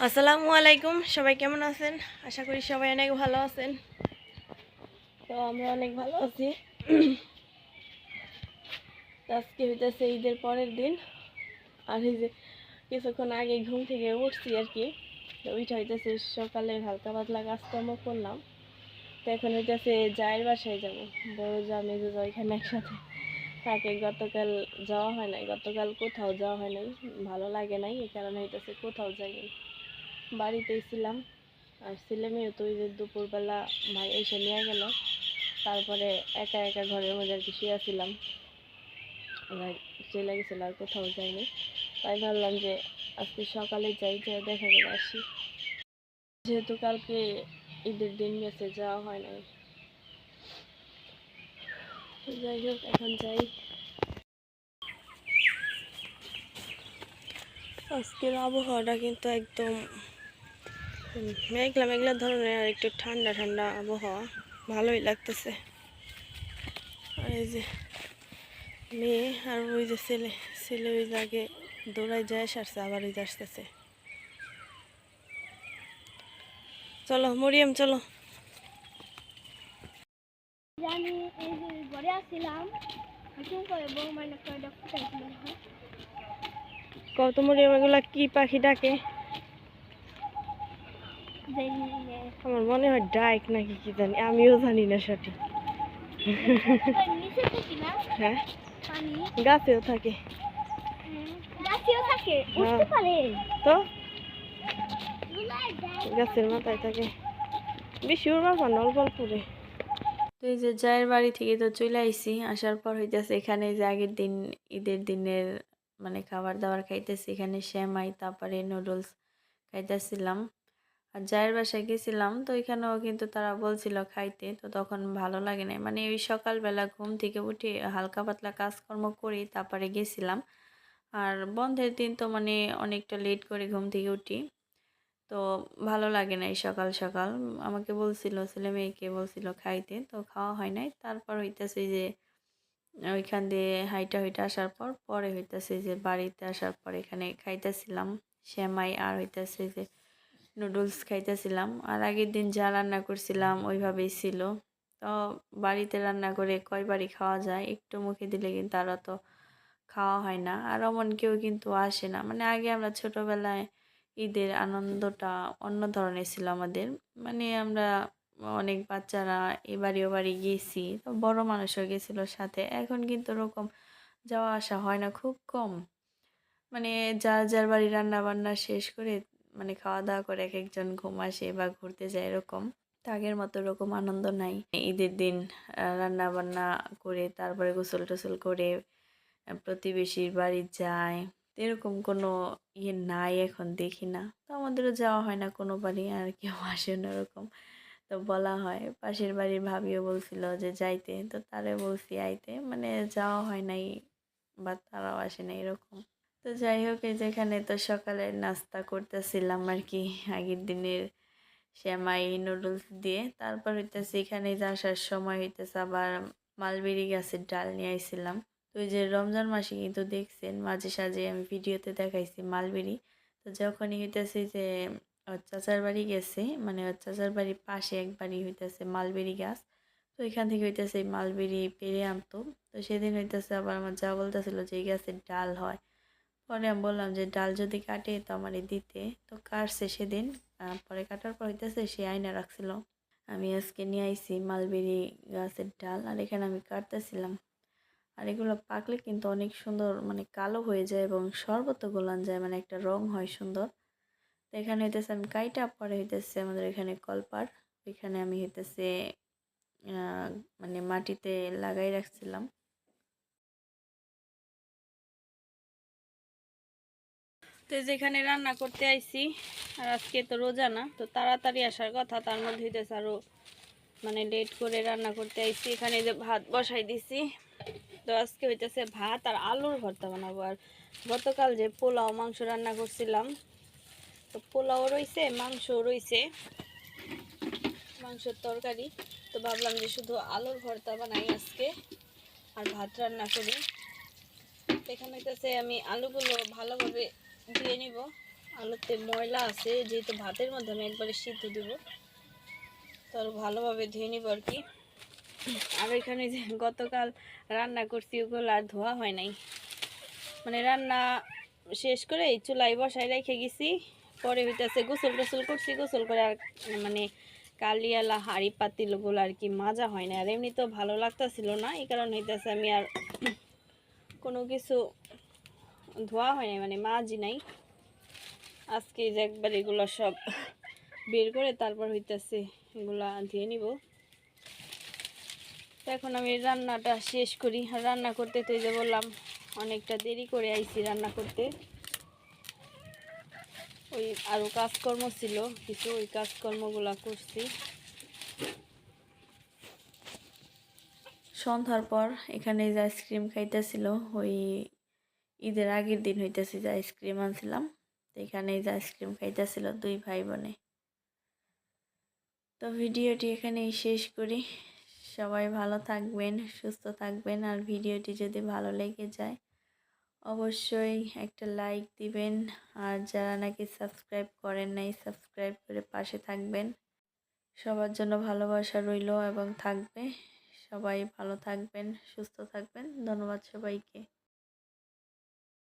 আসসালামু আলাইকুম, সবাই কেমন আছেন? আশা করি সবাই অনেক ভালো আছেন। তো আমরা অনেক ভালো আছি। আজকে হইতেছে ঈদের পরের দিন, আর এই যে কিছুক্ষণ আগে ঘুম থেকে উঠছি আর কি। তো ওইটা হইতেছে সকালে হালকা পাতলা কাজকর্ম করলাম। তো এখন হইতেছে জায়ের বাসায় যাব, বড় যা মেজো যা এখানে একসাথে থাকে। গতকাল যাওয়া হয় নাই, গতকাল কোথাও যাওয়া হয় নাই, ভালো লাগে নাই, এই কারণে হইতেছে কোথাও যাইনি, বাড়িতেই ছিলাম। আর ছেলে মেয়ে তো ওই যে দুপুরবেলা ভাই এসে নিয়ে গেল, তারপরে একা একা ঘরের মধ্যে আর কি শুয়েছিলাম। ভাই চলে গেছিল, আর কোথাও যাইনি। তাই ভাবলাম যে আজকে সকালে যাই, যাই দেখা করে আসি, যেহেতু কালকে ঈদের দিন গেছে, যাওয়া হয় নাই। যাই হোক, এখন যাই। আজকের আবহাওয়াটা কিন্তু একদম মেঘলা মেঘলা ধরনের, আর একটু ঠান্ডা ঠান্ডা আবহাওয়া, ভালোই লাগতেছে। আর এই যে মেয়ে আর ওই যে ছেলে, ছেলে ওই জায়গায় দৌড়ায় যায় সারছে, আবার ওই আসতেছে। চলো মরিয়ম, চলো। জানি এই যে ঘরে আসছিলাম, করে বৌমার একটা কত মরিয়ম, এগুলা কি পাখি ডাকে? আমার মনে হয় ডাইক নাকি কি জানি, আমিও জানি না সঠিক। হ্যাঁ, গাছেও থাকে। তো গাছের মাথায় থাকে, বেশি উড়বার পার না, অল্প অল্প উড়ে। তো এই যে জায়ের বাড়ি থেকে তো চলে আইসি, আসার পর হইতেছে এখানে যে আগের দিন ঈদের দিনের মানে খাবার দাবার খাইতেছি। এখানে সেমাই, তারপরে নুডলস খাইতেছিলাম। আর জায়ের বাসায় গেছিলাম, তো এখানেও কিন্তু তারা বলছিল খাইতে, তো তখন ভালো লাগে নাই। মানে ওই সকালবেলা ঘুম থেকে উঠে হালকা পাতলা কাজকর্ম করি, তারপরে গেছিলাম। আর বন্ধের দিন তো মানে অনেকটা লেট করে ঘুম থেকে উঠি, তো ভালো লাগে না এই সকাল সকাল। আমাকে বলছিল, ছেলে মেয়েকে বলছিল খাইতে, তো খাওয়া হয় নাই। তারপর হইতেছে যে ওইখান দিয়ে হাইটা হইটা আসার পর পরে হইতেছে যে বাড়িতে আসার পর এখানে খাইতেছিলাম সেমাই, আর হইতেছে যে নুডলস খাইতেছিলাম। আর আগের দিন যা রান্না করছিলাম ওইভাবেই ছিল। তো বাড়িতে রান্না করে কয়বারই খাওয়া যায়, একটু মুখে দিলে কিন্তু আরও তো খাওয়া হয় না। আর অমন কেউ কিন্তু আসে না। মানে আগে আমরা ছোটোবেলায় ঈদের আনন্দটা অন্য ধরনের ছিল আমাদের। মানে আমরা অনেক বাচ্চারা এ বাড়ি ও বাড়ি গেছি, তো বড় মানুষও গেছিলো সাথে। এখন কিন্তু ওরকম যাওয়া আসা হয় না, খুব কম। মানে যার যার বাড়ি রান্না বান্না শেষ করে মানে খাওয়া দাওয়া করে এক একজন ঘুম আসে বা ঘুরতে যায়, এরকম। তো আগের মতো এরকম আনন্দ নাই। ঈদের দিন রান্না বান্না করে তারপরে গোসল টোসল করে প্রতিবেশীর বাড়ি যায়, তো এরকম কোনো ইয়ে নাই, এখন দেখি না। তো আমাদেরও যাওয়া হয় না কোনো বাড়ি, আর কেউ আসে না ওরকম। তো বলা হয়, পাশের বাড়ির ভাবিও বলছিল যে যাইতে, তো তারে বলছি আইতে, মানে যাওয়া হয় নাই বা তারাও আসে না এরকম। তো যাই হোক, এই যেখানে তো সকালে নাস্তা করতেছিলাম আর কি, আগের দিনের সেমাই নুডলস দিয়ে। তারপর হইতেছে এখানে আসার সময় হইতেছে আবার মালবেরি গাছের ডাল নিয়ে আইছিলাম। তো ওই যে রমজান মাসে কিন্তু দেখছেন মাঝে সাঝে আমি ভিডিওতে দেখাইছি মালবেরি। তো যখনই হইতেছে যে ওর চাচার বাড়ি গেছে, মানে ওর চাচার বাড়ির পাশে এক বাড়ি হইতেছে মালবেরি গাছ, তো এখান থেকে হইতেছে মালবেরি পেরে আনতো। তো সেদিন হইতেছে আবার আমার যা বলতেছিল যে এই গাছের ডাল হয়। পরে আমি বললাম যে ডাল যদি কাটে তো আমারে দিতে, তো কাটছে সেদিন। পরে কাটার পর হইতেছে সে আয়না রাখছিল। আমি আজকে নিয়ে আইছি মালবেরি গাছের ডাল, আর এখানে আমি কাটতেছিলাম। আর এগুলো পাকলে কিন্তু অনেক সুন্দর, মানে কালো হয়ে যায় এবং শরবতও গোলান যায়, মানে একটা রং হয় সুন্দর। তো এখানে হইতেছে আমি কাইটা, পরে হইতেছে আমাদের এখানে কলপার, এখানে আমি হইতেছে মানে মাটিতে লাগাই রাখছিলাম। তো যেখানে রান্না করতে আইছি, আর আজকে তো রোজা না, তো তাড়াতাড়ি আসার কথা, তার মধ্যে হইতেছে আরও মানে লেট করে রান্না করতে আইছি। এখানে যে ভাত বসাই দিছি, তো আজকে হইতেছে ভাত আর আলুর ভর্তা বানাবো। আর গতকাল যে পোলাও মাংস রান্না করছিলাম, তো পোলাও রইছে, মাংসও রইছে, মাংসের তরকারি। তো ভাবলাম যে শুধু আলুর ভর্তা বানাই আজকে, আর ভাত রান্না করি। এখানে হইতেছে আমি আলুগুলো ভালোভাবে ধুয়ে নিব। আলুতে ময়লা আছে, যেহেতু ভাতের মধ্যে আমি একবারে সিদ্ধ দেবো, তো আরো ভালোভাবে ধুয়ে নিব আর কি। আর এখানে যে গতকাল রান্না করছি ওগুলো আর ধোয়া হয় নাই, মানে রান্না শেষ করে এই চুলাই বসাই রেখে গেছি। পরে হইতেছে গোসল টোসল করছি, গোসল করে আর মানে কালিয়ালা হাঁড়ি পাতিল ওগুলো আর কি মাজা হয় না। আর এমনি তো ভালো লাগতেছিল না, এই কারণে হইতেছে আমি আর কোনো কিছু ধোয়া হয় নাই, মানে মাজি নাই। আজকে যে একবার এগুলো সব বের করে তারপর হইতেছে এগুলা ধুয়ে নিব। তো এখন আমি রান্নাটা শেষ করি। আর রান্না করতে তো যে বললাম অনেকটা দেরি করে আইছি রান্না করতে, ওই আরও কাজকর্ম ছিল কিছু, ওই কাজকর্মগুলো করছি। সন্ধ্যার পর এখানে যে আইসক্রিম খাইতেছিল, ওই ঈদের আগের দিন হইতেছে যে আইসক্রিম আনছিলাম, তো এখানে যে আইসক্রিম খাইতেছিল দুই ভাই বোনে। তো ভিডিওটি এখানেই শেষ করি। সবাই ভালো থাকবেন, সুস্থ থাকবেন। আর ভিডিওটি যদি ভালো লেগে যায় অবশ্যই একটা লাইক দিবেন। আর যারা নাকি সাবস্ক্রাইব করেন নাই, সাবস্ক্রাইব করে পাশে থাকবেন। সবার জন্য ভালোবাসা রইল এবং থাকবে। সবাই ভালো থাকবেন, সুস্থ থাকবেন। ধন্যবাদ সবাইকে।